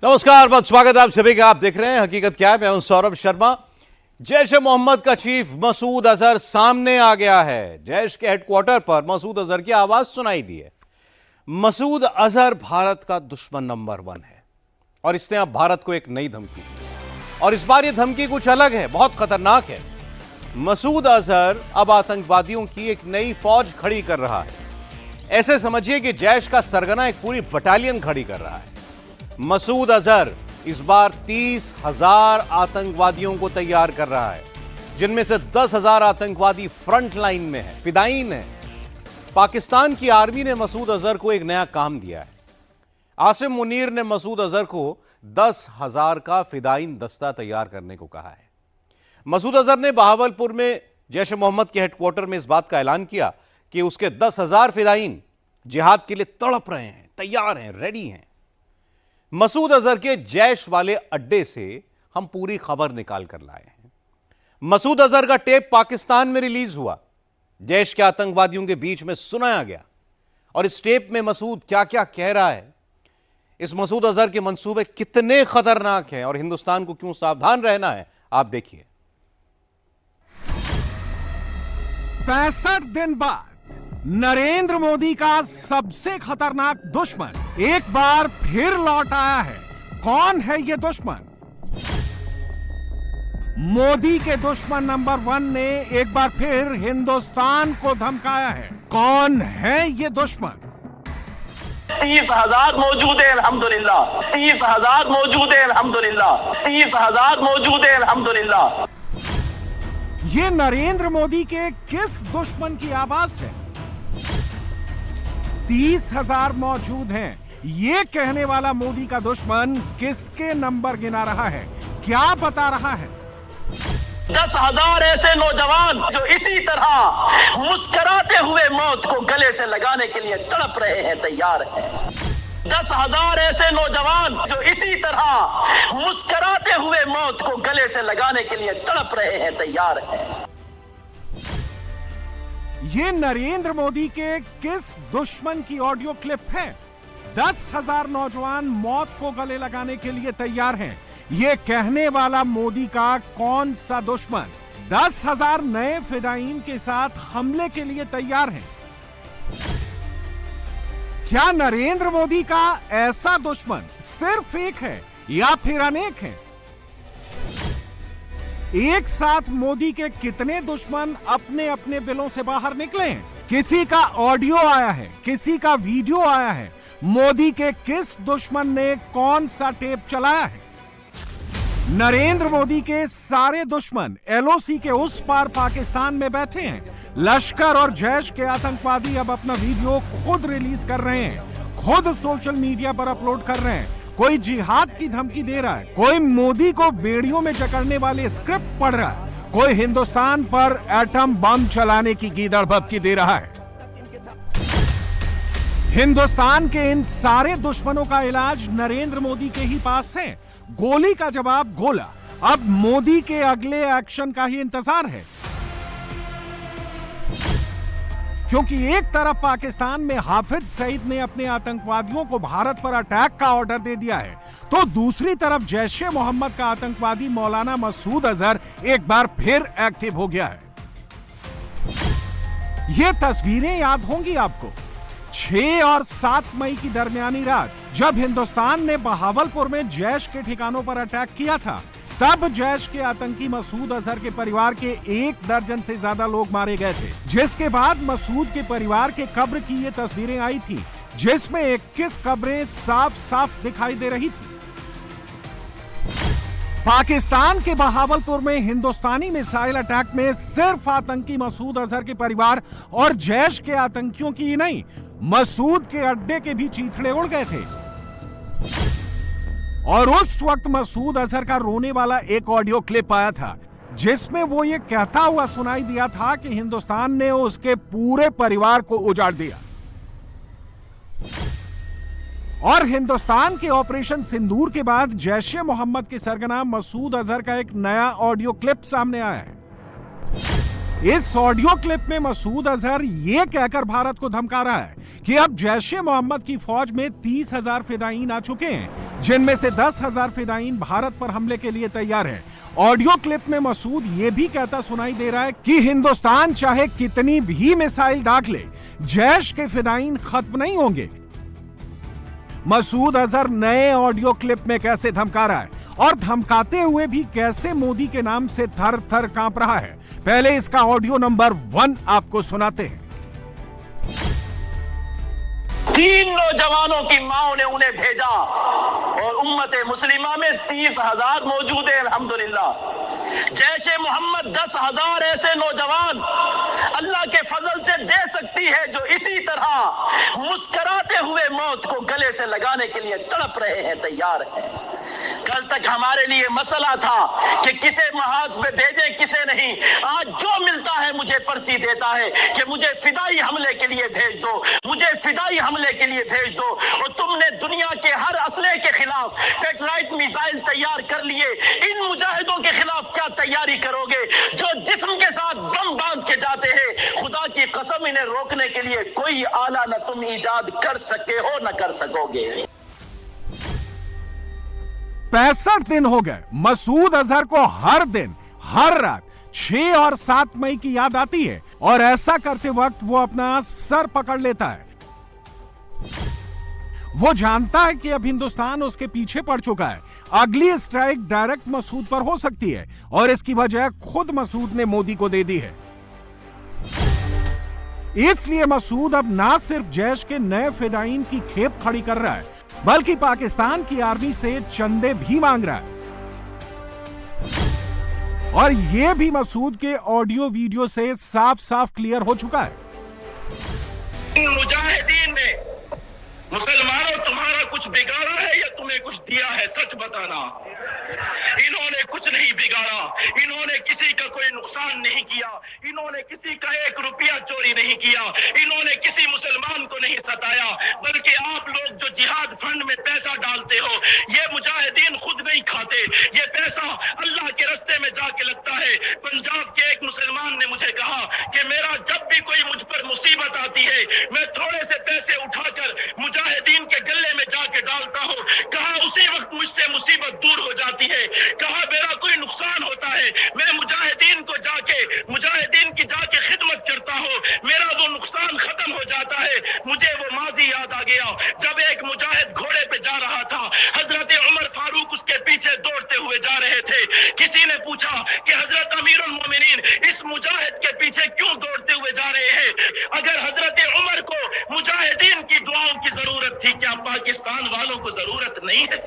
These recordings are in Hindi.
नमस्कार, बहुत स्वागत है आप सभी का। आप देख रहे हैं हकीकत क्या है। मैं हूं सौरभ शर्मा। जैश ए मोहम्मद का चीफ मसूद अजहर सामने आ गया है। जैश के हेडक्वार्टर पर मसूद अजहर की आवाज सुनाई दी है। मसूद अजहर भारत का दुश्मन नंबर 1 है और इसने अब भारत को एक नई धमकी दी और इस बार यह धमकी कुछ अलग है, बहुत खतरनाक है। मसूद अजहर अब आतंकवादियों की एक नई फौज खड़ी कर रहा है। ऐसे समझिए कि जैश का सरगना एक पूरी बटालियन खड़ी कर रहा है। मसूद अजहर इस बार 30,000 आतंकवादियों को तैयार कर रहा है, जिनमें से 10,000 आतंकवादी फ्रंट लाइन में है, फिदायीन है। पाकिस्तान की आर्मी ने मसूद अजहर को एक नया काम दिया है। आसिम मुनीर ने मसूद अजहर को 10,000 का फिदायीन दस्ता तैयार करने को कहा है। मसूद अजहर ने बहावलपुर में जैश ए मोहम्मद के हेडक्वार्टर में इस बात का ऐलान किया कि उसके 10,000 फिदायीन जिहाद के लिए तड़प रहे हैं, तैयार हैं, रेडी हैं। मसूद अजहर के जैश वाले अड्डे से हम पूरी खबर निकाल कर लाए हैं। मसूद अजहर का टेप पाकिस्तान में रिलीज हुआ, जैश के आतंकवादियों के बीच में सुनाया गया और इस टेप में मसूद क्या क्या कह रहा है, इस मसूद अजहर के मंसूबे कितने खतरनाक हैं और हिंदुस्तान को क्यों सावधान रहना है, आप देखिए। 65 दिन बाद नरेंद्र मोदी का सबसे खतरनाक दुश्मन एक बार फिर लौट आया है। कौन है ये दुश्मन? मोदी के दुश्मन नंबर 1 ने एक बार फिर हिंदुस्तान को धमकाया है। कौन है ये दुश्मन? 30,000 मौजूद है अल्हम्दुलिल्लाह, 30,000 मौजूद है अल्हम्दुलिल्लाह, 30,000 मौजूद है अल्हम्दुलिल्लाह। ये नरेंद्र मोदी के किस दुश्मन की आवाज है? 30,000 मौजूद हैं, ये कहने वाला मोदी का दुश्मन किसके नंबर गिना रहा है, क्या बता रहा है? 10,000 ऐसे नौजवान जो इसी तरह मुस्कुराते हुए मौत को गले से लगाने के लिए तड़प रहे हैं, तैयार हैं। 10,000 ऐसे नौजवान जो इसी तरह मुस्कुराते हुए मौत को गले से लगाने के लिए तड़प रहे हैं, तैयार हैं। ये नरेंद्र मोदी के किस दुश्मन की ऑडियो क्लिप है? 10,000 नौजवान मौत को गले लगाने के लिए तैयार हैं। ये कहने वाला मोदी का कौन सा दुश्मन 10,000 नए फिदायीन के साथ हमले के लिए तैयार हैं? क्या नरेंद्र मोदी का ऐसा दुश्मन सिर्फ एक है या फिर अनेक हैं? एक साथ मोदी के कितने दुश्मन अपने अपने बिलों से बाहर निकले हैं? किसी का ऑडियो आया है, किसी का वीडियो आया है। मोदी के किस दुश्मन ने कौन सा टेप चलाया है? नरेंद्र मोदी के सारे दुश्मन एलओसी के उस पार पाकिस्तान में बैठे हैं। लश्कर और जैश के आतंकवादी अब अपना वीडियो खुद रिलीज कर रहे हैं, खुद सोशल मीडिया पर अपलोड कर रहे हैं। कोई जिहाद की धमकी दे रहा है, कोई मोदी को बेड़ियों में जकड़ने वाले स्क्रिप्ट पढ़ रहा है, कोई हिंदुस्तान पर एटम बम चलाने की गीदड़ भभकी दे रहा है। हिंदुस्तान के इन सारे दुश्मनों का इलाज नरेंद्र मोदी के ही पास है। गोली का जवाब गोला। अब मोदी के अगले एक्शन का ही इंतजार है, क्योंकि एक तरफ पाकिस्तान में हाफिज सईद ने अपने आतंकवादियों को भारत पर अटैक का ऑर्डर दे दिया है, तो दूसरी तरफ जैश ए मोहम्मद का आतंकवादी मौलाना मसूद अजहर एक बार फिर एक्टिव हो गया है। ये तस्वीरें याद होंगी आपको, 6 और 7 मई की दरमियानी रात जब हिंदुस्तान ने बहावलपुर में जैश के ठिकानों पर अटैक किया था, तब जैश के आतंकी मसूद अजहर के परिवार के 1 दर्जन से ज्यादा लोग मारे गए थे। जिसके बाद मसूद के परिवार के कब्र की ये तस्वीरें आई थी, जिसमें 21 कब्रें साफ साफ दिखाई दे रही थी। पाकिस्तान के बहावलपुर में हिंदुस्तानी मिसाइल अटैक में सिर्फ आतंकी मसूद अजहर के परिवार और जैश के आतंकियों की ही नहीं, मसूद के अड्डे के भी चीथड़े उड़ गए थे। और उस वक्त मसूद अजहर का रोने वाला एक ऑडियो क्लिप आया था, जिसमें वो ये कहता हुआ सुनाई दिया था कि हिंदुस्तान ने उसके पूरे परिवार को उजाड़ दिया। और हिंदुस्तान के ऑपरेशन सिंदूर के बाद जैश ए मोहम्मद के सरगना मसूद अजहर का एक नया ऑडियो क्लिप सामने आया है। इस ऑडियो क्लिप में मसूद अजहर ये कहकर भारत को धमका रहा है कि अब जैश-ए मोहम्मद की फौज में 30,000 फिदाईन आ चुके हैं, जिनमें से 10,000 फिदाईन भारत पर हमले के लिए तैयार हैं। ऑडियो क्लिप में मसूद ये भी कहता सुनाई दे रहा है कि हिंदुस्तान चाहे कितनी भी मिसाइल दाग ले, जैश के फिदाईन खत्म नहीं होंगे। मसूद अजहर नए ऑडियो क्लिप में कैसे धमका रहा है और धमकाते हुए भी कैसे मोदी के नाम से थर थर कांप रहा है, पहले इसका ऑडियो नंबर 1 आपको सुनाते हैं। 3 नौजवानों की मां ने उन्हें भेजा और उम्मत मुस्लिमा में 30,000 मौजूद है। अल्हम्दुलिल्लाह जैश-ए मोहम्मद 10,000 ऐसे नौजवान अल्लाह के फजल से दे सकती है जो इसी तरह मुस्कुराते हुए मौत को गले से लगाने के लिए तड़प रहे हैं, तैयार हैं। कल तक हमारे लिए मसला था कि किसे महाज में भेजे किसे नहीं। आज जो मिलता है मुझे पर्ची देता है कि मुझे फिदाई हमले के लिए भेज दो, मुझे फिदाई हमले के लिए भेज दो। और तुमने दुनिया के हर असले के खिलाफ पेट्राइट मिसाइल तैयार कर लिए, इन मुजाहिदों के खिलाफ क्या तैयारी करोगे जो जिस्म के साथ बम बांध के जाते हैं? खुदा की कसम इन्हें रोकने के लिए कोई आला न तुम इजाद कर सके हो न कर सकोगे। 65 दिन हो गए मसूद अजहर को हर दिन हर रात 6 और 7 मई की याद आती है और ऐसा करते वक्त वो अपना सर पकड़ लेता है। वो जानता है कि अब हिंदुस्तान उसके पीछे पड़ चुका है। अगली स्ट्राइक डायरेक्ट मसूद पर हो सकती है और इसकी वजह खुद मसूद ने मोदी को दे दी है। इसलिए मसूद अब ना सिर्फ जैश के नए फिदाईन की खेप खड़ी कर रहा है बल्कि पाकिस्तान की आर्मी से चंदे भी मांग रहा है। और यह भी मसूद के ऑडियो वीडियो से साफ साफ क्लियर हो चुका है। मुजाहिदीन ने मुसलमानों तुम्हारा कुछ बिगाड़ा है या तुम्हें कुछ दिया है? सच बताना। इन्होंने कुछ नहीं बिगाड़ा, इन्होंने किसी का कोई नुकसान नहीं किया, इन्होंने किसी का 1 रुपया चोरी नहीं किया, इन्होंने किसी मुसलमान को नहीं सताया। बल्कि आप लोग जो जिहाद फंड में पैसा डालते हो, ये मुजाहिदीन खुद नहीं खाते, ये पैसा अल्लाह के रास्ते में जाके लगता है। पंजाब के एक मुसलमान ने मुझे कहा कि मेरा जब भी कोई मुझ पर मुसीबत आती है, मैं थोड़े से पैसे उठाकर मुजाहिदीन के गले में जाके डालता हूँ। कहा उसी वक्त मुझसे मुसीबत दूर हो जाती है। कहा मेरा कोई नुकसान होता है, मैं मुजाहिदीन की जाके खिदमत करता हूँ, मेरा वो नुकसान खत्म हो जाता है। मुझे वो माजी याद आ गया जब एक मुजाहिद घोड़े पे जा रहा था, हजरत उमर फारूक उसके पीछे दौड़ते हुए जा रहे थे। किसी ने पूछा कि हजरत अमीरुल मोमिनीन इस मुजाहिद के पीछे क्यों दौड़ते हुए जा रहे हैं? अगर हजरत उमर को मुजाहिदीन की दुआओं की जरूरत थी, क्या पाकिस्तान वालों को जरूरत नहीं है?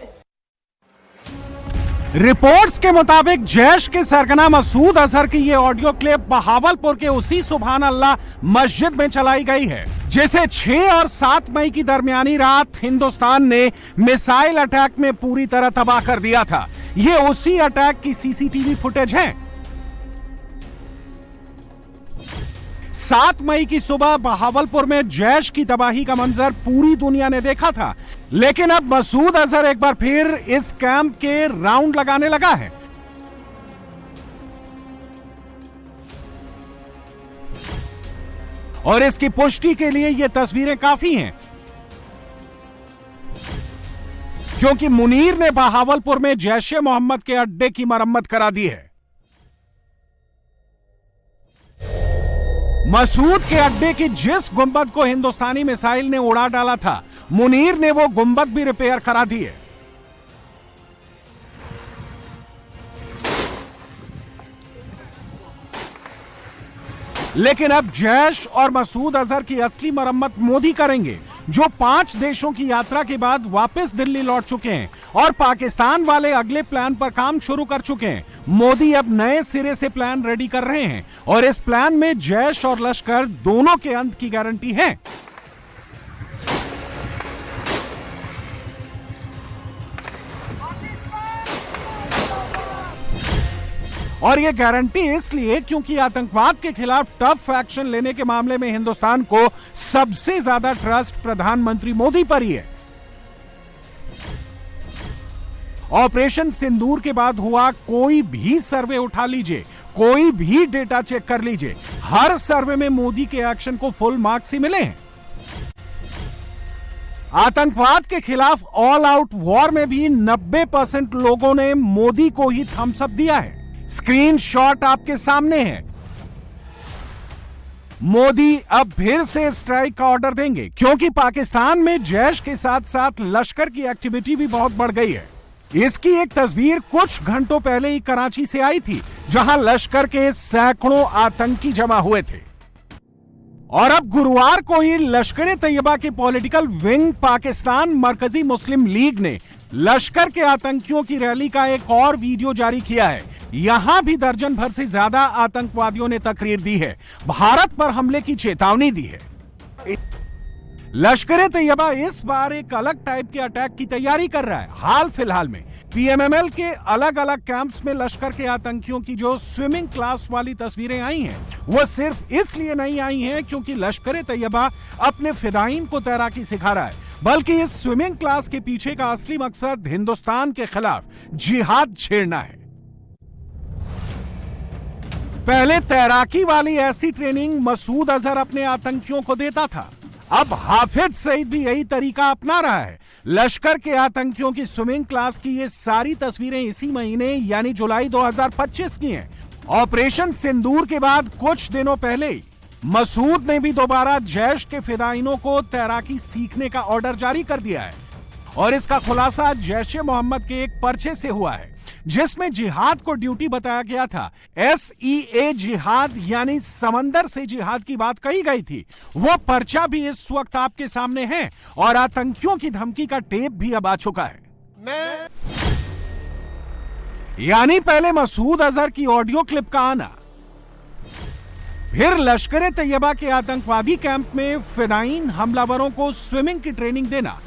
रिपोर्ट्स के मुताबिक जैश के सरगना मसूद अजहर की यह ऑडियो क्लिप बहावलपुर के उसी सुभान अल्लाह मस्जिद में चलाई गई है जिसे 6 और 7 मई की दरमियानी रात हिंदुस्तान ने मिसाइल अटैक में पूरी तरह तबाह कर दिया था। यह उसी अटैक की सीसीटीवी फुटेज है। 7 मई की सुबह बहावलपुर में जैश की तबाही का मंजर पूरी दुनिया ने देखा था, लेकिन अब मसूद अजहर एक बार फिर इस कैंप के राउंड लगाने लगा है। और इसकी पुष्टि के लिए ये तस्वीरें काफी हैं, क्योंकि मुनीर ने बहावलपुर में जैश-ए मोहम्मद के अड्डे की मरम्मत करा दी है। मसूद के अड्डे की जिस गुंबद को हिंदुस्तानी मिसाइल ने उड़ा डाला था, मुनीर ने वो गुंबद भी रिपेयर करा दी है। लेकिन अब जैश और मसूद अजहर की असली मरम्मत मोदी करेंगे, जो 5 देशों की यात्रा के बाद वापस दिल्ली लौट चुके हैं और पाकिस्तान वाले अगले प्लान पर काम शुरू कर चुके हैं। मोदी अब नए सिरे से प्लान रेडी कर रहे हैं और इस प्लान में जैश और लश्कर दोनों के अंत की गारंटी है। और यह गारंटी इसलिए क्योंकि आतंकवाद के खिलाफ टफ एक्शन लेने के मामले में हिंदुस्तान को सबसे ज्यादा ट्रस्ट प्रधानमंत्री मोदी पर ही है। ऑपरेशन सिंदूर के बाद हुआ कोई भी सर्वे उठा लीजिए, कोई भी डेटा चेक कर लीजिए, हर सर्वे में मोदी के एक्शन को फुल मार्क्स ही मिले हैं। आतंकवाद के खिलाफ ऑल आउट वॉर में भी 90% लोगों ने मोदी को ही थम्स अप दिया है। स्क्रीनशॉट आपके सामने है। मोदी अब फिर से स्ट्राइक का ऑर्डर देंगे क्योंकि पाकिस्तान में जैश के साथ साथ लश्कर की एक्टिविटी भी बहुत बढ़ गई है। इसकी एक तस्वीर कुछ घंटों पहले ही कराची से आई थी, जहां लश्कर के सैकड़ों आतंकी जमा हुए थे। और अब गुरुवार को ही लश्कर तैयबा के पॉलिटिकल विंग पाकिस्तान मरकजी मुस्लिम लीग ने लश्कर के आतंकियों की रैली का एक और वीडियो जारी किया है। यहां भी दर्जन भर से ज्यादा आतंकवादियों ने तकरीर दी है, भारत पर हमले की चेतावनी दी है। लश्कर तैयबा इस बार एक अलग टाइप के अटैक की तैयारी कर रहा है। हाल फिलहाल में पीएमएमएल के अलग अलग कैंप्स में लश्कर के आतंकियों की जो स्विमिंग क्लास वाली तस्वीरें आई हैं, वो सिर्फ इसलिए नहीं आई हैं क्योंकि लश्कर तैयबा अपने फिदायीन को तैराकी सिखा रहा है, बल्कि इस स्विमिंग क्लास के पीछे का असली मकसद हिंदुस्तान के खिलाफ जिहाद छेड़ना है। पहले तैराकी वाली ऐसी ट्रेनिंग मसूद अजहर अपने आतंकियों को देता था, अब हाफिज सईद भी यही तरीका अपना रहा है। लश्कर के आतंकियों की स्विमिंग क्लास की ये सारी तस्वीरें इसी महीने यानी जुलाई 2025 की हैं। ऑपरेशन सिंदूर के बाद कुछ दिनों पहले ही मसूद ने भी दोबारा जैश के फिदायीनों को तैराकी सीखने का ऑर्डर जारी कर दिया है और इसका खुलासा जैश-ए-मोहम्मद के एक पर्चे से हुआ है जिसमें जिहाद को ड्यूटी बताया गया था। SEA जिहाद यानी समंदर से जिहाद की बात कही गई थी। वो पर्चा भी इस वक्त आपके सामने है और आतंकियों की धमकी का टेप भी अब आ चुका है। यानी पहले मसूद अजहर की ऑडियो क्लिप का आना, फिर लश्कर तैयबा के आतंकवादी कैंप में फिदायीन हमलावरों को स्विमिंग की ट्रेनिंग देना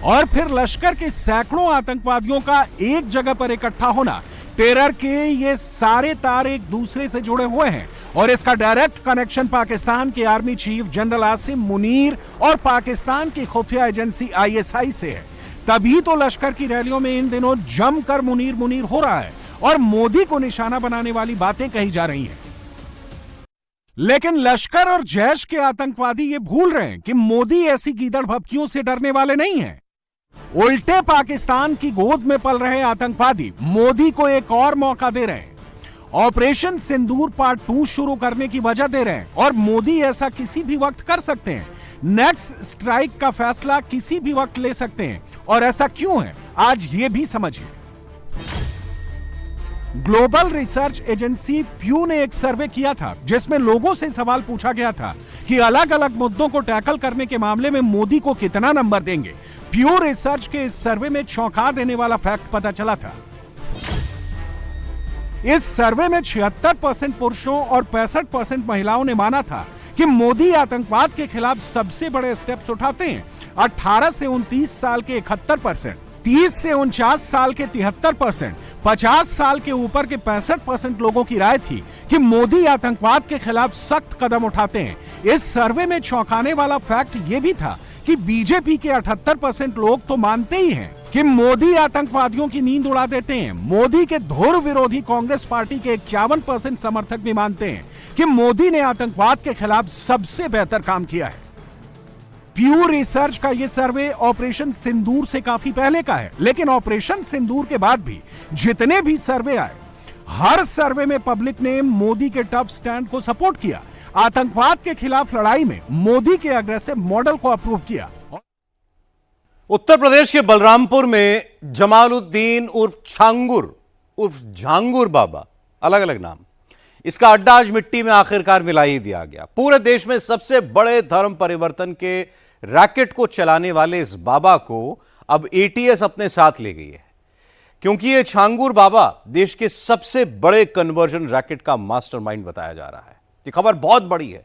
और फिर लश्कर के सैकड़ों आतंकवादियों का एक जगह पर इकट्ठा होना। टेरर के ये सारे तार एक दूसरे से जुड़े हुए हैं और इसका डायरेक्ट कनेक्शन पाकिस्तान के army chief general Asim Munir और पाकिस्तान की खुफिया एजेंसी ISI से है। तभी तो लश्कर की रैलियों में इन दिनों जमकर मुनीर मुनीर हो रहा है और मोदी को निशाना बनाने वाली बातें कही जा रही हैं। लेकिन लश्कर और जैश के आतंकवादी ये भूल रहे हैं कि मोदी ऐसी गीदड़ भभकियों से डरने वाले नहीं हैं। उल्टे पाकिस्तान की गोद में पल रहे आतंकवादी मोदी को एक और मौका दे रहे हैं। ऑपरेशन सिंदूर पार्ट 2 शुरू करने की वजह दे रहे हैं और मोदी ऐसा किसी भी वक्त कर सकते हैं। नेक्स्ट स्ट्राइक का फैसला किसी भी वक्त ले सकते हैं और ऐसा क्यों है, आज ये भी समझिए। ग्लोबल रिसर्च एजेंसी प्यू ने एक सर्वे किया था जिसमें लोगों से सवाल पूछा गया था कि अलग अलग मुद्दों को टैकल करने के मामले में मोदी को कितना नंबर देंगे। प्यू रिसर्च के इस सर्वे में चौंका देने वाला फैक्ट पता चला था। इस सर्वे में 76% पुरुषों और 65% महिलाओं ने माना था कि मोदी आतंकवाद के खिलाफ सबसे बड़े स्टेप्स उठाते हैं। 18 से 29 साल के 71%, 30 से 49 साल के 73%, 50 साल के ऊपर के 65% लोगों की राय थी कि मोदी आतंकवाद के खिलाफ सख्त कदम उठाते हैं। इस सर्वे में चौंकाने वाला फैक्ट यह भी था कि बीजेपी के 78% लोग तो मानते ही हैं कि मोदी आतंकवादियों की नींद उड़ा देते हैं। मोदी के धुर विरोधी कांग्रेस पार्टी के 51% समर्थक भी मानते हैं कि मोदी ने आतंकवाद के खिलाफ सबसे बेहतर काम किया है। प्यू रिसर्च का यह सर्वे ऑपरेशन सिंदूर से काफी पहले का है, लेकिन ऑपरेशन सिंदूर के बाद भी जितने भी सर्वे आए, हर सर्वे में पब्लिक ने मोदी के टफ स्टैंड को सपोर्ट किया, आतंकवाद के खिलाफ लड़ाई में मोदी के अग्रेसिव मॉडल को अप्रूव किया। उत्तर प्रदेश के बलरामपुर में जमालुद्दीन उर्फ छांगुर उर्फ झांगुर बाबा, अलग अलग नाम, इसका अड्डा आज मिट्टी में आखिरकार मिला ही दिया गया। पूरे देश में सबसे बड़े धर्म परिवर्तन के रैकेट को चलाने वाले इस बाबा को अब ATS अपने साथ ले गई है, क्योंकि यह छांगुर बाबा देश के सबसे बड़े कन्वर्जन रैकेट का मास्टरमाइंड बताया जा रहा है। यह खबर बहुत बड़ी है।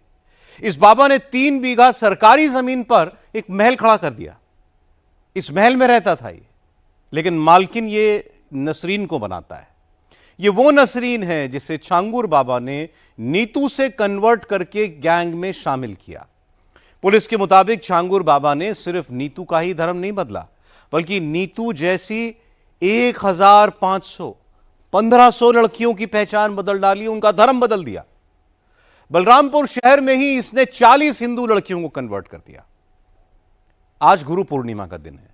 इस बाबा ने 3 बीघा सरकारी जमीन पर एक महल खड़ा कर दिया। इस महल में रहता था ये, लेकिन मालकिन ये नसरीन को बनाता है। ये वो नसरीन है जिसे छांगुर बाबा ने नीतू से कन्वर्ट करके गैंग में शामिल किया। पुलिस के मुताबिक छांगुर बाबा ने सिर्फ नीतू का ही धर्म नहीं बदला, बल्कि नीतू जैसी 1500 1500 लड़कियों की पहचान बदल डाली, उनका धर्म बदल दिया। बलरामपुर शहर में ही इसने 40 हिंदू लड़कियों को कन्वर्ट कर दिया। आज गुरु पूर्णिमा का दिन है।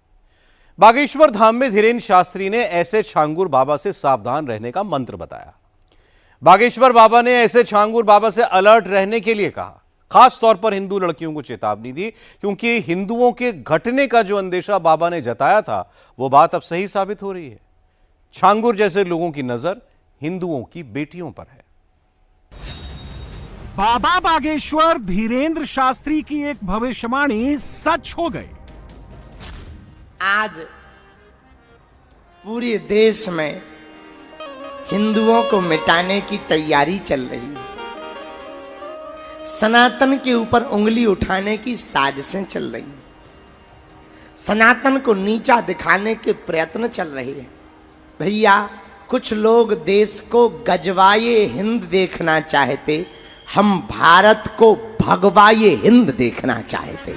बागेश्वर धाम में धीरेन्द्र शास्त्री ने ऐसे छांगुर बाबा से सावधान रहने का मंत्र बताया। बागेश्वर बाबा ने ऐसे छांगुर बाबा से अलर्ट रहने के लिए कहा। खास तौर पर हिंदू लड़कियों को चेतावनी दी, क्योंकि हिंदुओं के घटने का जो अंदेशा बाबा ने जताया था वो बात अब सही साबित हो रही है। छांगुर जैसे लोगों की नजर हिंदुओं की बेटियों पर है। बाबा बागेश्वर धीरेन्द्र शास्त्री की एक भविष्यवाणी सच हो गई। आज पूरे देश में हिंदुओं को मिटाने की तैयारी चल रही है। सनातन के ऊपर उंगली उठाने की साजिशें चल रही हैं। सनातन को नीचा दिखाने के प्रयत्न चल रहे हैं। भैया, कुछ लोग देश को गजवाए हिंद देखना चाहते, हम भारत को भगवाए हिंद देखना चाहते।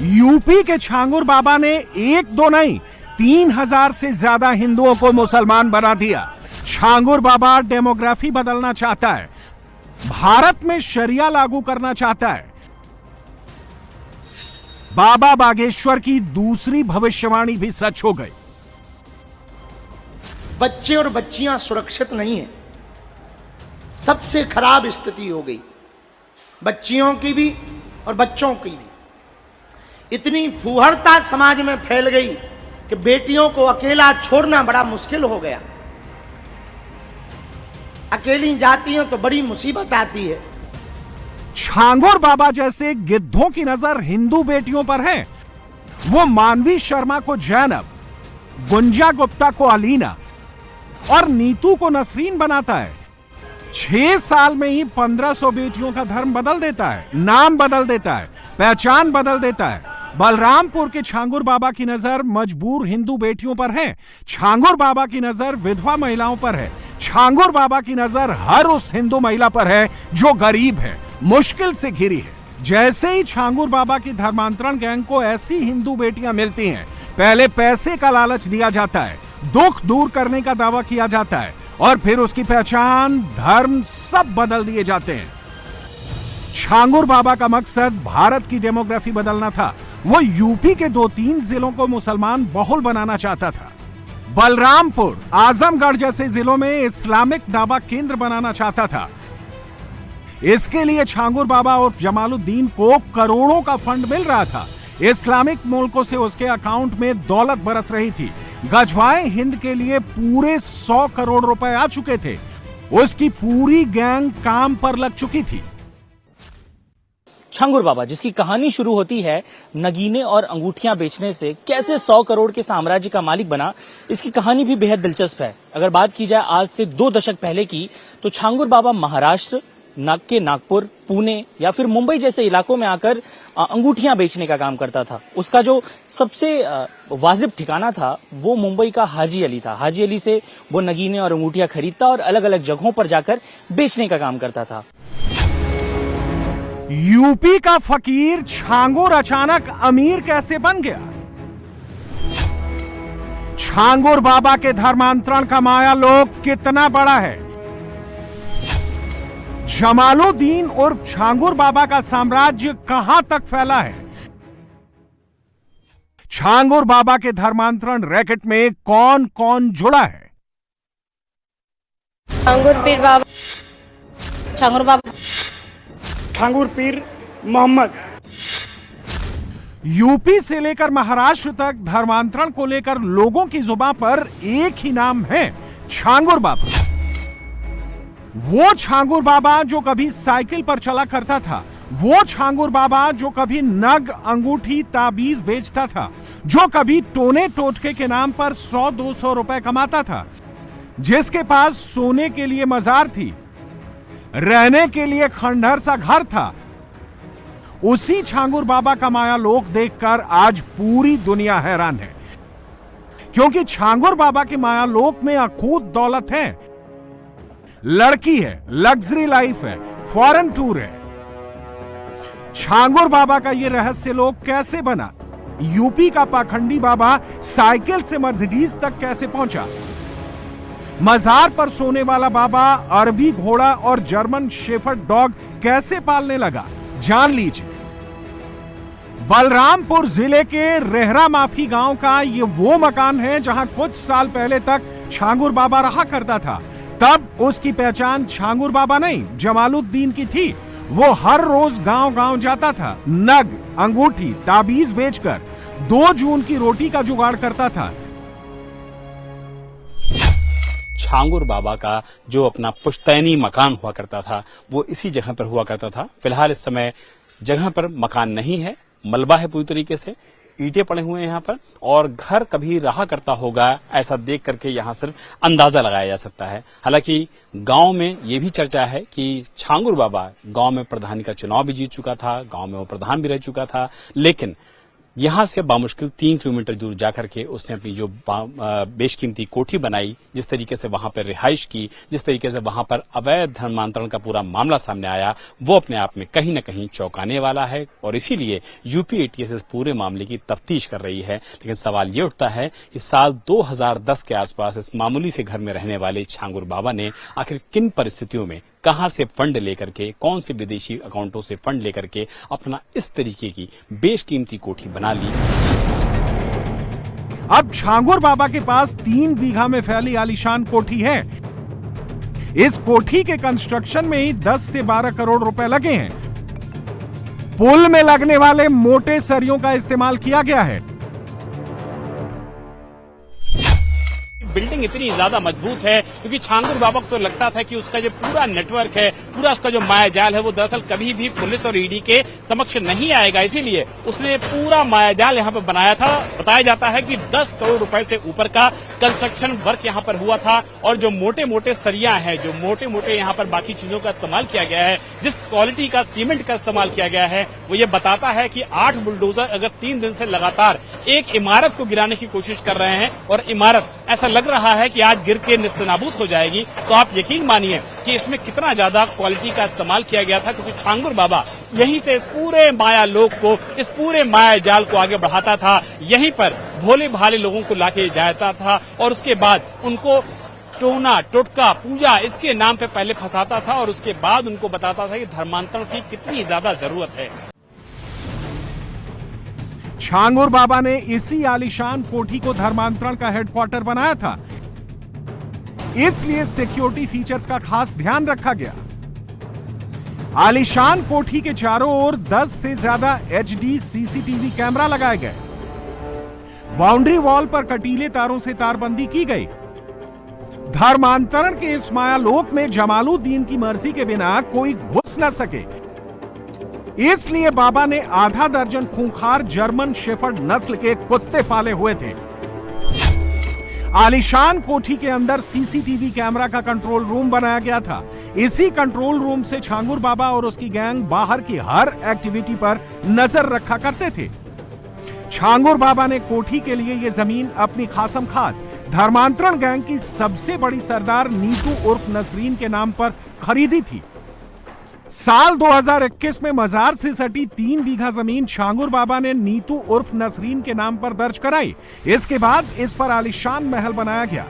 यूपी के छांगुर बाबा ने 1-2 नहीं 3000 से ज्यादा हिंदुओं को मुसलमान बना दिया। छांगुर बाबा डेमोग्राफी बदलना चाहता है, भारत में शरिया लागू करना चाहता है। बाबा बागेश्वर की दूसरी भविष्यवाणी भी सच हो गई। बच्चे और बच्चियां सुरक्षित नहीं है। सबसे खराब स्थिति हो गई, बच्चियों की भी और बच्चों की भी। इतनी फूहड़ता समाज में फैल गई कि बेटियों को अकेला छोड़ना बड़ा मुश्किल हो गया। अकेली जाती हैं तो बड़ी मुसीबत आती है। छांगुर बाबा जैसे गिद्धों की नजर हिंदू बेटियों पर है। वो मानवी शर्मा को जैनब, गुंजा गुप्ता को अलीना और नीतू को नसरीन बनाता है। 6 साल में ही 1500 बेटियों का धर्म बदल देता है, नाम बदल देता है, पहचान बदल देता है। बलरामपुर के छांगुर बाबा की नजर मजबूर हिंदू बेटियों पर है। छांगुर बाबा की नजर विधवा महिलाओं पर है। छांगुर बाबा की नजर हर उस हिंदू महिला पर है जो गरीब है, मुश्किल से घिरी है। जैसे ही छांगुर बाबा की धर्मांतरण गैंग को ऐसी हिंदू बेटियां मिलती हैं, पहले पैसे का लालच दिया जाता है, दुख दूर करने का दावा किया जाता है और फिर उसकी पहचान, धर्म सब बदल दिए जाते हैं। छांगुर बाबा का मकसद भारत की डेमोग्राफी बदलना था। वो यूपी के 2-3 जिलों को मुसलमान बहुल बनाना चाहता था। बलरामपुर, आजमगढ़ जैसे जिलों में इस्लामिक दावा केंद्र बनाना चाहता था। इसके लिए छांगुर बाबा और जमालुद्दीन को करोड़ों का फंड मिल रहा था। इस्लामिक मुल्कों से उसके अकाउंट में दौलत बरस रही थी। गजवाए हिंद के लिए पूरे 100 करोड़ रुपए आ चुके थे। उसकी पूरी गैंग काम पर लग चुकी थी। छांगुर बाबा, जिसकी कहानी शुरू होती है नगीने और अंगूठियां बेचने से, कैसे 100 करोड़ के साम्राज्य का मालिक बना, इसकी कहानी भी बेहद दिलचस्प है। अगर बात की जाए आज से 2 दशक पहले की, तो छांगुर बाबा महाराष्ट्र के नागपुर, पुणे या फिर मुंबई जैसे इलाकों में आकर अंगूठियां बेचने का काम करता था। उसका जो सबसे वाजिब ठिकाना था वो मुंबई का हाजी अली था। हाजी अली से वो नगीने और अंगूठियां खरीदता और अलग अलग जगहों पर जाकर बेचने का काम करता था। यूपी का फकीर छांगुर अचानक अमीर कैसे बन गया? छांगुर बाबा के धर्मांतरण का माया लोक कितना बड़ा है? जमालुद्दीन और छांगुर बाबा का साम्राज्य कहां तक फैला है? छांगुर बाबा के धर्मांतरण रैकेट में कौन कौन जुड़ा है? छांगुर पीर बाबा, छांगुर बाबा, छांगुर पीर मोहम्मद। यूपी से लेकर महाराष्ट्र तक धर्मांतरण को लेकर लोगों की जुबान पर एक ही नाम है, छांगुर बाबा। वो छांगुर बाबा जो कभी साइकिल पर चला करता था, वो छांगुर बाबा जो कभी नग, अंगूठी, ताबीज बेचता था, जो कभी टोने टोटके के नाम पर 100-200 रुपए कमाता था, जिसके पास सोने के लिए मजार थी, रहने के लिए खंडहर सा घर था। उसी छांगुर बाबा का माया लोक देखकर आज पूरी दुनिया हैरान है, क्योंकि छांगुर बाबा के माया लोक में अकूत दौलत है, लड़की है, लग्जरी लाइफ है, फॉरेन टूर है। छांगुर बाबा का यह रहस्य लोक कैसे बना, यूपी का पाखंडी बाबा साइकिल से मर्सिडीज तक कैसे पहुंचा? मजार पर सोने वाला बाबा अरबी घोड़ा और जर्मन शेफर्ड डॉग कैसे पालने लगा? जान लीजिए। बलरामपुर जिले के रेहरा माफी गांव का ये वो मकान है जहां कुछ साल पहले तक छांगुर बाबा रहा करता था। तब उसकी पहचान छांगुर बाबा नहीं, जमालुद्दीन की थी। वो हर रोज गांव-गांव जाता था, नग, अंगूठी, ताबीज बेचकर 2 जून की रोटी का जुगाड़ करता था। छांगुर बाबा का जो अपना पुश्तैनी मकान हुआ करता था वो इसी जगह पर हुआ करता था। फिलहाल इस समय जगह पर मकान नहीं है, मलबा है पूरी तरीके से, ईंटें पड़े हुए हैं यहाँ पर, और घर कभी रहा करता होगा ऐसा देख करके यहाँ सिर्फ अंदाजा लगाया जा सकता है। हालांकि गांव में ये भी चर्चा है कि छांगुर बाबा गांव में प्रधानी का चुनाव भी जीत चुका था, गांव में वो प्रधान भी रह चुका था, लेकिन यहां से बामुश्किल 3 किलोमीटर दूर जाकर के उसने अपनी जो बेशकीमती कोठी बनाई, जिस तरीके से वहां पर रिहाइश की, जिस तरीके से वहां पर अवैध धर्मांतरण का पूरा मामला सामने आया, वो अपने आप में कहीं न कहीं चौंकाने वाला है। और इसीलिए यूपी एटीएस इस पूरे मामले की तफ्तीश कर रही है। लेकिन सवाल ये उठता है कि साल 2010 के आसपास इस मामूली से घर में रहने वाले छांगुर बाबा ने आखिर किन परिस्थितियों में, कहां से फंड लेकर के, कौन से विदेशी अकाउंटों से फंड लेकर के अपना इस तरीके की बेशकीमती कोठी बना ली। अब छांगुर बाबा के पास 3 बीघा में फैली आलीशान कोठी है। इस कोठी के कंस्ट्रक्शन में ही 10 से 12 करोड़ रुपए लगे हैं। पुल में लगने वाले मोटे सरियों का इस्तेमाल किया गया है। बिल्डिंग इतनी ज्यादा मजबूत है क्योंकि छांगुर बाबा को तो लगता था कि उसका जो पूरा नेटवर्क है, पूरा उसका जो मायाजाल है, वो दरअसल कभी भी पुलिस और ईडी के समक्ष नहीं आएगा। इसीलिए उसने पूरा मायाजाल यहाँ पर बनाया था। बताया जाता है कि 10 करोड़ रुपए से ऊपर का कंस्ट्रक्शन वर्क यहाँ पर हुआ था। और जो मोटे मोटे सरिया है, जो मोटे मोटे यहाँ पर बाकी चीजों का इस्तेमाल किया गया है, जिस क्वालिटी का सीमेंट का इस्तेमाल किया गया है, वो ये बताता है कि 8 बुलडोजर अगर 3 दिन से लगातार एक इमारत को गिराने की कोशिश कर रहे हैं और इमारत ऐसा लग रहा है कि आज गिर के निस्तनाबूद हो जाएगी, तो आप यकीन मानिए कि इसमें कितना ज्यादा क्वालिटी का इस्तेमाल किया गया था। क्योंकि छांगुर बाबा यहीं से इस पूरे माया लोक को, इस पूरे माया जाल को आगे बढ़ाता था। यहीं पर भोले भाले लोगों को लाके जाता था और उसके बाद उनको टोना, टोटका, पूजा, इसके नाम पे पहले फंसाता था और उसके बाद उनको बताता था कि धर्मांतरण की कितनी ज्यादा जरूरत है। छांगुर बाबा ने इसी आलीशान कोठी को धर्मांतरण का हेडक्वार्टर बनाया था, इसलिए सिक्योरिटी फीचर्स का खास ध्यान रखा गया। आलीशान कोठी के चारों ओर 10 से ज्यादा HD सीसीटीवी कैमरा लगाए गए। बाउंड्री वॉल पर कटीले तारों से तारबंदी की गई। धर्मांतरण के इस मायालोक में जमालुद्दीन की मर्जी के बिना कोई घुस न सके, इसलिए बाबा ने आधा दर्जन खूंखार जर्मन शेफर्ड नस्ल के कुत्ते पाले हुए थे। आलीशान कोठी के अंदर सीसीटीवी कैमरा का कंट्रोल रूम बनाया गया था। इसी कंट्रोल रूम से छांगुर बाबा और उसकी गैंग बाहर की हर एक्टिविटी पर नजर रखा करते थे। छांगुर बाबा ने कोठी के लिए यह जमीन अपनी खासम खास धर्मांतरण गैंग की सबसे बड़ी सरदार नीतू उर्फ नसरीन के नाम पर खरीदी थी। साल 2021 में मजार से सटी 3 बीघा जमीन छांगुर बाबा ने नीतू उर्फ नसरीन के नाम पर दर्ज कराई। इसके बाद इस पर आलीशान महल बनाया गया।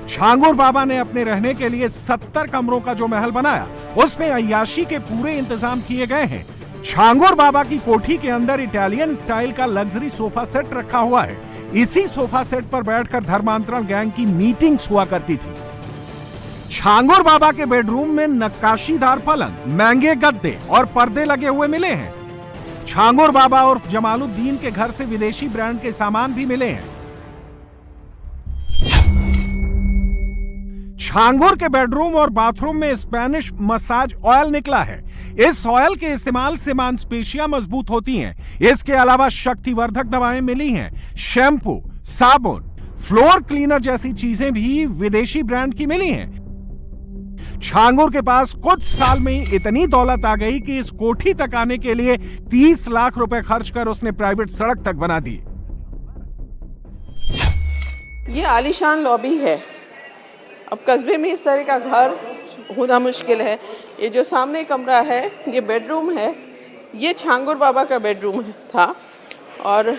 छांगुर बाबा ने अपने रहने के लिए 70 कमरों का जो महल बनाया, उसमें अय्याशी के पूरे इंतजाम किए गए हैं। छांगुर बाबा की कोठी के अंदर इटालियन स्टाइल का लग्जरी सोफा सेट रखा हुआ है। इसी सोफा सेट पर बैठकर धर्मांतरण गैंग की मीटिंग्स हुआ करती थी। छांगुर बाबा के बेडरूम में नक्काशीदार पलंग, महंगे गद्दे और पर्दे लगे हुए मिले हैं। छांगुर बाबा और जमालुद्दीन के घर से विदेशी ब्रांड के सामान भी मिले हैं। छांगुर के बेडरूम और बाथरूम में स्पेनिश मसाज ऑयल निकला है। इस ऑयल के इस्तेमाल से मांसपेशियां मजबूत होती हैं। इसके अलावा शक्तिवर्धक दवाएं मिली हैं। शैम्पू, साबुन, फ्लोर क्लीनर जैसी चीजें भी विदेशी ब्रांड की मिली हैं। छांगुर के पास कुछ साल में ही इतनी दौलत आ गई कि इस कोठी तक आने के लिए 30 लाख रुपए खर्च कर उसने प्राइवेट सड़क तक बना दी। ये आलीशान लॉबी है। अब कस्बे में इस तरह का घर होना मुश्किल है। ये जो सामने कमरा है, ये बेडरूम है। ये छांगुर बाबा का बेडरूम था और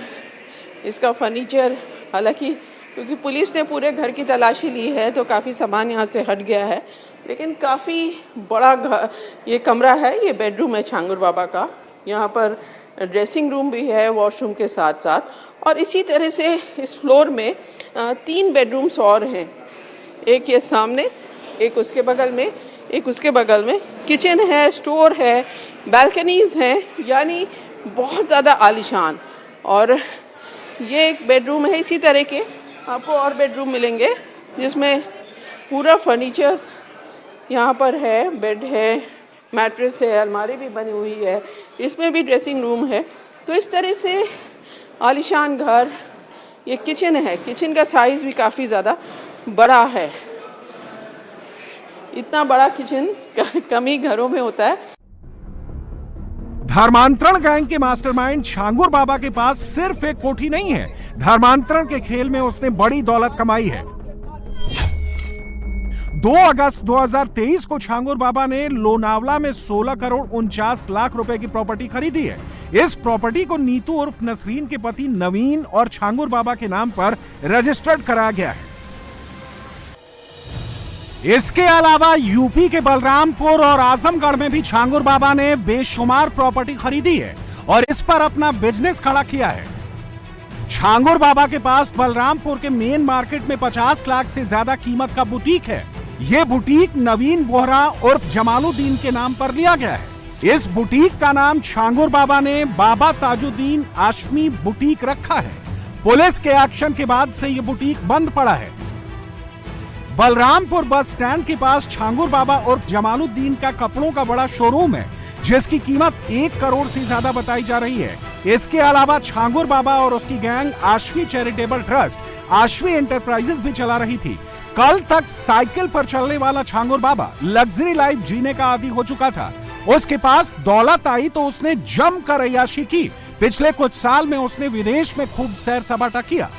इसका फर्नीचर, हालांकि क्योंकि पुलिस ने पूरे घर की तलाशी ली है तो काफ़ी सामान यहाँ से हट गया है, लेकिन काफ़ी बड़ा घर ये कमरा है। ये बेडरूम है छांगुर बाबा का। यहाँ पर ड्रेसिंग रूम भी है वॉशरूम के साथ साथ, और इसी तरह से इस फ्लोर में 3 बेडरूम्स और हैं। एक ये सामने, एक उसके बगल में, एक उसके बगल में। किचन है, स्टोर है, बालकनीज हैं, यानी बहुत ज़्यादा आलीशान। और ये एक बेडरूम है। इसी तरह के आपको और बेडरूम मिलेंगे जिसमें पूरा फर्नीचर यहाँ पर है, बेड है, मैट्रेस है, अलमारी भी बनी हुई है, इसमें भी ड्रेसिंग रूम है। तो इस तरह से आलीशान घर। ये किचन है, किचन का साइज़ भी काफ़ी ज़्यादा बड़ा है। इतना बड़ा किचन कम ही घरों में होता है। धर्मांतरण गैंग के मास्टरमाइंड छांगुर बाबा के पास सिर्फ एक कोठी नहीं है, धर्मांतरण के खेल में उसने बड़ी दौलत कमाई है। 2 अगस्त 2023 को छांगुर बाबा ने लोनावला में 16 करोड़ 49 लाख रुपए की प्रॉपर्टी खरीदी है। इस प्रॉपर्टी को नीतू उर्फ नसरीन के पति नवीन और छांगुर बाबा के नाम पर रजिस्टर्ड कराया गया है। इसके अलावा यूपी के बलरामपुर और आजमगढ़ में भी छांगुर बाबा ने बेशुमार प्रॉपर्टी खरीदी है और इस पर अपना बिजनेस खड़ा किया है। छांगुर बाबा के पास बलरामपुर के मेन मार्केट में 50 लाख से ज्यादा कीमत का बुटीक है। यह बुटीक नवीन वोहरा उर्फ जमालुद्दीन के नाम पर लिया गया है। इस बुटीक का नाम छांगुर बाबा ने बाबा ताजुद्दीन आशमी बुटीक रखा है। पुलिस के एक्शन के बाद से यह बुटीक बंद पड़ा है। बलरामपुर बस स्टैंड के पास छांगुर बाबा उर्फ जमालुद्दीन का कपड़ों का बड़ा शोरूम है जिसकी कीमत 1 करोड़ से ज्यादा बताई जा रही है। इसके अलावा छांगुर बाबा और उसकी gang Aashvi charitable trust, Aashvi enterprises भी चला रही थी। कल तक साइकिल पर चलने वाला छांगुर बाबा लग्जरी लाइफ जीने का आदी हो चुका था। उसके पास दौलत आई तो उसने जमकर अय्याशी की। पिछले कुछ साल में उसने विदेश में खूब सैर सपाटा किया।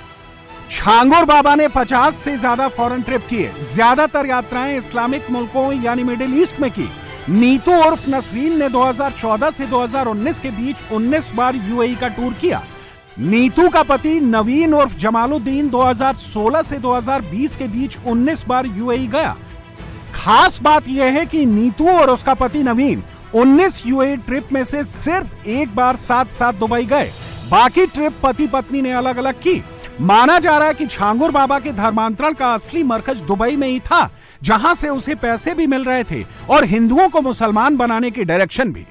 छांगुर बाबा ने 50 से ज्यादा फॉरेन ट्रिप किए। ज्यादातर यात्राएं इस्लामिक मुल्कों यानी मिडिल ईस्ट में की। नीतू उर्फ नसरीन ने 2014 से 2019 के बीच 19 बार यूएई का टूर किया। नीतू का पति नवीन उर्फ जमालुद्दीन 2016 से 2020 के बीच 19 बार यूएई गया। खास बात यह है कि नीतू और उसका पति नवीन 19 यूएई ट्रिप में से सिर्फ एक बार साथ साथ दुबई गए। बाकी ट्रिप पति पत्नी ने अलग अलग की। माना जा रहा है कि छांगुर बाबा के धर्मांतरण का असली मरकज दुबई में ही था, जहां से उसे पैसे भी मिल रहे थे और हिंदुओं को मुसलमान बनाने की डायरेक्शन भी।